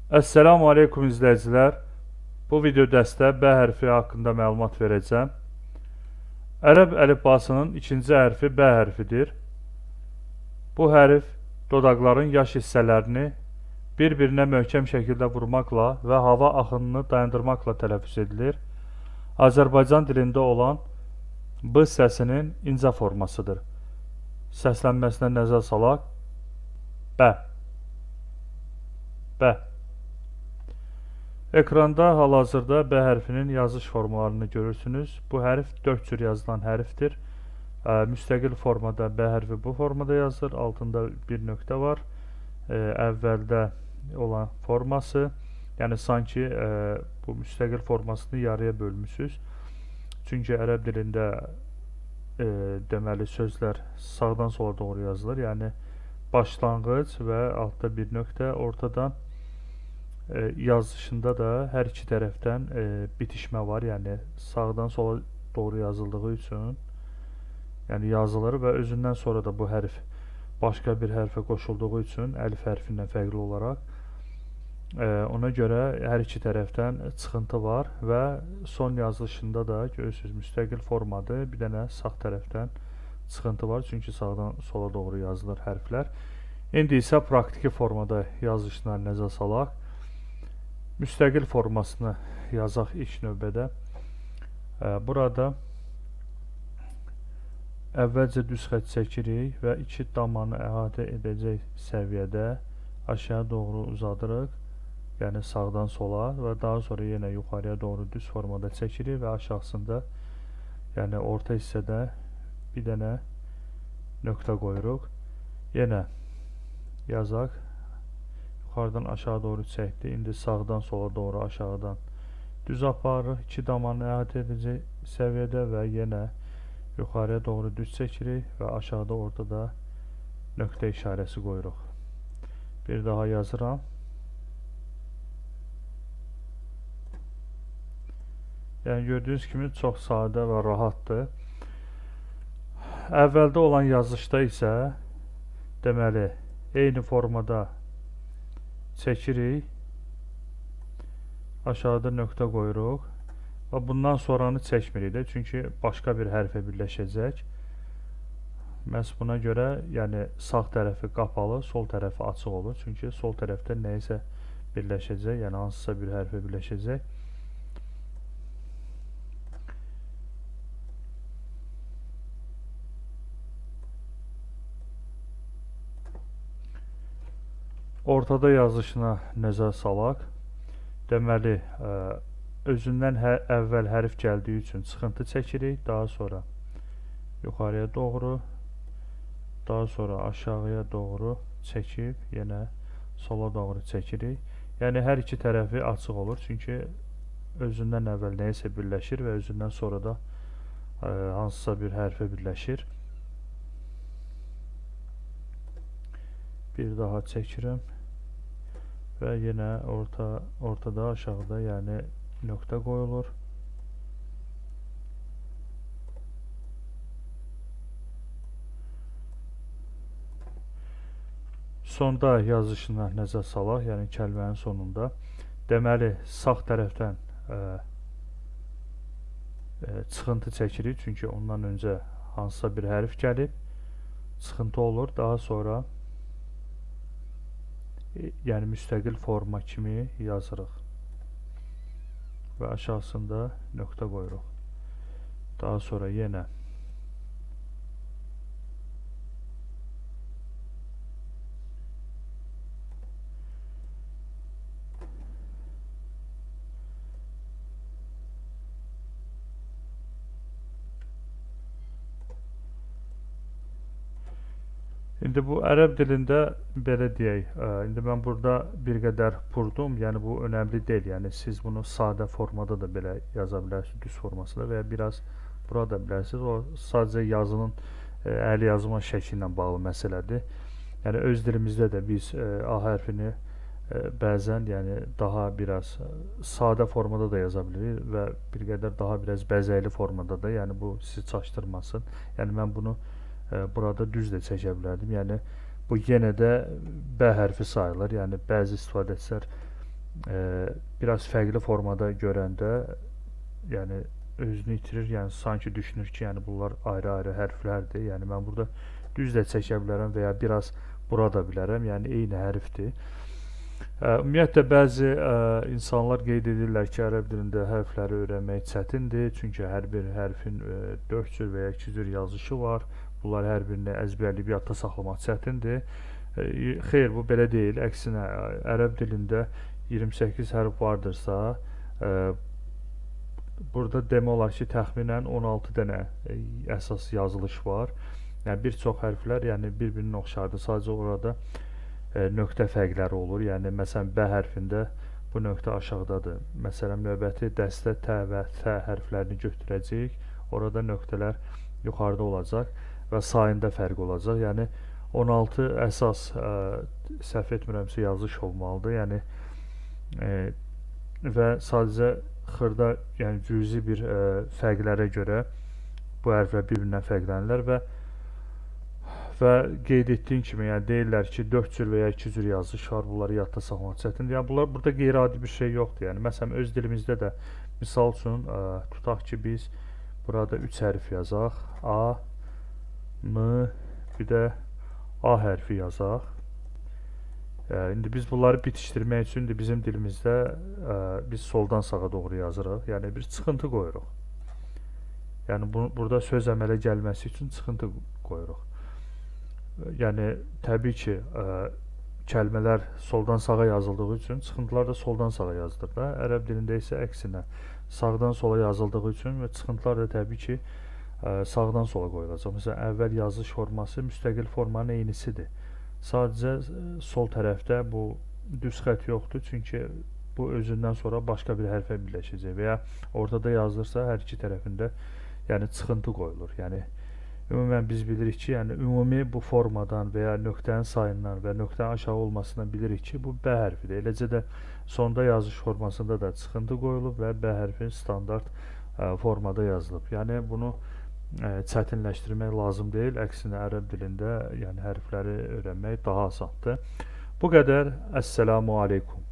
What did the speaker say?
Esselamu Aleyküm izləyicilər. Bu video dəstə B hərfi haqqında məlumat verəcəm. Ərəb əlifbasının ikinci hərfi B hərfidir. Bu hərf dodaqların yaş hissələrini bir-birinə möhkəm şəkildə vurmaqla və hava axınını dayandırmaqla tələffüz edilir. Azərbaycan dilində olan B səsinin incə formasıdır. Səslənməsinə nəzər salaq. B. B. Ekranda hal-hazırda B hərfinin yazış formalarını görürsünüz. Bu hərf 4 cür yazılan hərfdir. Müstəqil formada B hərfi bu formada yazılır. Altında bir nöqtə var. Əvvəldə olan forması, yəni sanki bu müstəqil formasını yarıya bölmüsünüz. Çünki ərəb dilində deməli sözlər sağdan sola doğru yazılır. Yəni başlanğıc və altda bir nöqtə, ortadan yazışında da hər iki tərəfdən bitişmə var. Yəni sağdan sola doğru yazıldığı üçün yəni yazılır və özündən sonra da bu hərf başqa bir hərfə qoşulduğu üçün əlif hərfindən fərqli olaraq ona görə hər iki tərəfdən çıxıntı var və son yazılışında da görürsünüz müstəqil formadır. Bir dənə sağ tərəfdən çıxıntı var, çünki sağdan sola doğru yazılır hərflər. İndi isə praktiki formada yazışına nəzər salaq. Müstəqil formasını yazaq ilk növbədə. Burada əvvəlcə düz xətt çəkirik və iki damanı əhatə edəcək səviyyədə aşağı doğru uzadırıq. Yəni sağdan sola və daha sonra yenə yuxarıya doğru düz formada çəkirik və aşağısında, yəni orta hissədə bir dənə nöqtə qoyuruq. Yenə yazaq. Yuxarıdan aşağı doğru çəkdi. İndi sağdan sola doğru aşağıdan düz aparırıq. İki damanı əhatə edəcək səviyyədə və yenə yuxarıya doğru düz çəkirik və aşağıda ortada nöqtə işarəsi qoyuruq. Bir daha yazıram. Yəni gördüyünüz kimi çox sadə və rahatdır. Əvvəldə olan yazışda isə deməli eyni formada çəkirik, aşağıda nöqtə qoyuruq və bundan sonranı çəkmirik də, çünki başqa bir hərfə birləşəcək. Məhz buna görə yəni sağ tərəfi qapalı, sol tərəfi açıq olur, çünki sol tərəfdə nəyisə birləşəcək, yəni hansısa bir hərfə birləşəcək. Ortada yazışına nəzər salaq. Deməli, özündən əvvəl hərf gəldiyi üçün çıxıntı çəkirik, daha sonra yuxarıya doğru, daha sonra aşağıya doğru çəkib, yenə sola doğru çəkirik. Yəni hər iki tərəfi açıq olur, çünki özündən əvvəl nəyisə birləşir və özündən sonra da hansısa bir hərfə birləşir. Bir daha çəkirəm və yenə ortada aşağıda yəni nöqtə qoyulur. Sonda yazışına nəzər salaq, yəni kəlmənin sonunda. Deməli, sağ tərəfdən çıxıntı çəkirik, çünki ondan öncə hansısa bir hərf gəlib, çıxıntı olur. Daha sonra yəni müstəqil forma kimi yazırıq və aşağısında nöqtə qoyuruq. Daha sonra yenə İndi bu ərəb dilində belə deyək, indi mən burada bir qədər vurdum, yəni bu önəmli deyil, yəni siz bunu sadə formada da belə yaza bilərsiniz, düz formasında və ya biraz burada bilərsiniz, o sadəcə yazının əli yazma şəkli ilə bağlı məsələdir. Yəni öz dilimizdə də biz A hərfini bəzən yəni daha biraz sadə formada da yaza bilirik və bir qədər daha biraz bəzəkli formada da, yəni bu sizi çaşdırmasın. Yəni mən bunu burada düz də çəkə bilərdim. Yəni bu yenə də B hərfi sayılır. Yəni bəzi istifadəçilər biraz fərqli formada görəndə, yəni özünü itirir, yəni sanki düşünür ki, yəni bunlar ayrı-ayrı hərflərdir. Yəni mən burada düz də çəkə bilərəm və ya biraz bura da bilərəm. Yəni eyni hərfdir. Ümumiyyətlə bəzi insanlar qeyd edirlər ki, ərəb dilində hərfləri öyrənmək çətindir, çünki hər bir hərfin 4 cür və ya 2 cür yazışı var. Bunlar hər birini əzbərləyib yadda saxlamaq çətindir. Xeyr, bu belə deyil. Əksinə, ərəb dilində 28 hərf vardırsa, burada demək olar ki, təxminən 16 dənə əsas yazılış var. Yəni bir çox hərflər yəni bir-birinə oxşardır. Sadəcə orada nöqtə fərqləri olur. Yəni məsələn B hərfində bu nöqtə aşağıdadır. Məsələn növbəti dəstə T və Th hərflərini götürəcəyik. Orada nöqtələr yuxarıda olacaq və sayında fərq olacaq. Yəni 16 əsas səhv etmirəmsə yazılış olmalıdır. Yəni və sadəcə xırda, yəni cüzi bir fərqlərə görə bu hərflər bir-birindən fərqlənirlər və qeyd etdiyim kimi, yəni deyirlər ki, 4 cür və ya 2 cür yazılış var, bunları yadda saxlamaq çətindir. Yəni bunlar burada qeyri-adi bir şey yoxdur. Yəni məsələn öz dilimizdə də misal üçün tutaq ki, biz burada 3 hərf yazaq. A, M, bir də A hərfi yazaq. İndi biz bunları bitişdirmək üçün də bizim dilimizdə biz soldan sağa doğru yazırıq. Yəni bir çıxıntı qoyuruq. Yəni burada söz əmələ gəlməsi üçün çıxıntı qoyuruq. Yəni təbii ki, kəlmələr soldan sağa yazıldığı üçün çıxıntılar da soldan sağa yazılır da. Ərəb dilində isə əksinə sağdan sola yazıldığı üçün və çıxıntılar da təbii ki, sağdan sola qoyulacaq. Məsələn, əvvəl yazılış forması müstəqil formanın eynisidir. Sadəcə sol tərəfdə bu düz xətt yoxdur, çünki bu özündən sonra başqa bir hərfə birləşəcək və ya ortada yazılırsa hər iki tərəfində yəni çıxıntı qoyulur. Yəni ümumən biz bilirik ki, yəni ümumi bu formadan və ya nöqtənin sayından və nöqtənin aşağı olmasından bilirik ki, bu B hərfidir. Eləcə də sonda yazılış formasında da çıxıntı qoyulub və B hərfi standart formada yazılıb. Yəni bunu çətinləşdirmək lazım deyil. Əksinə ərəb dilində yəni hərfləri öyrənmək daha asandır. Bu qədər. Əssəlamu aleykum.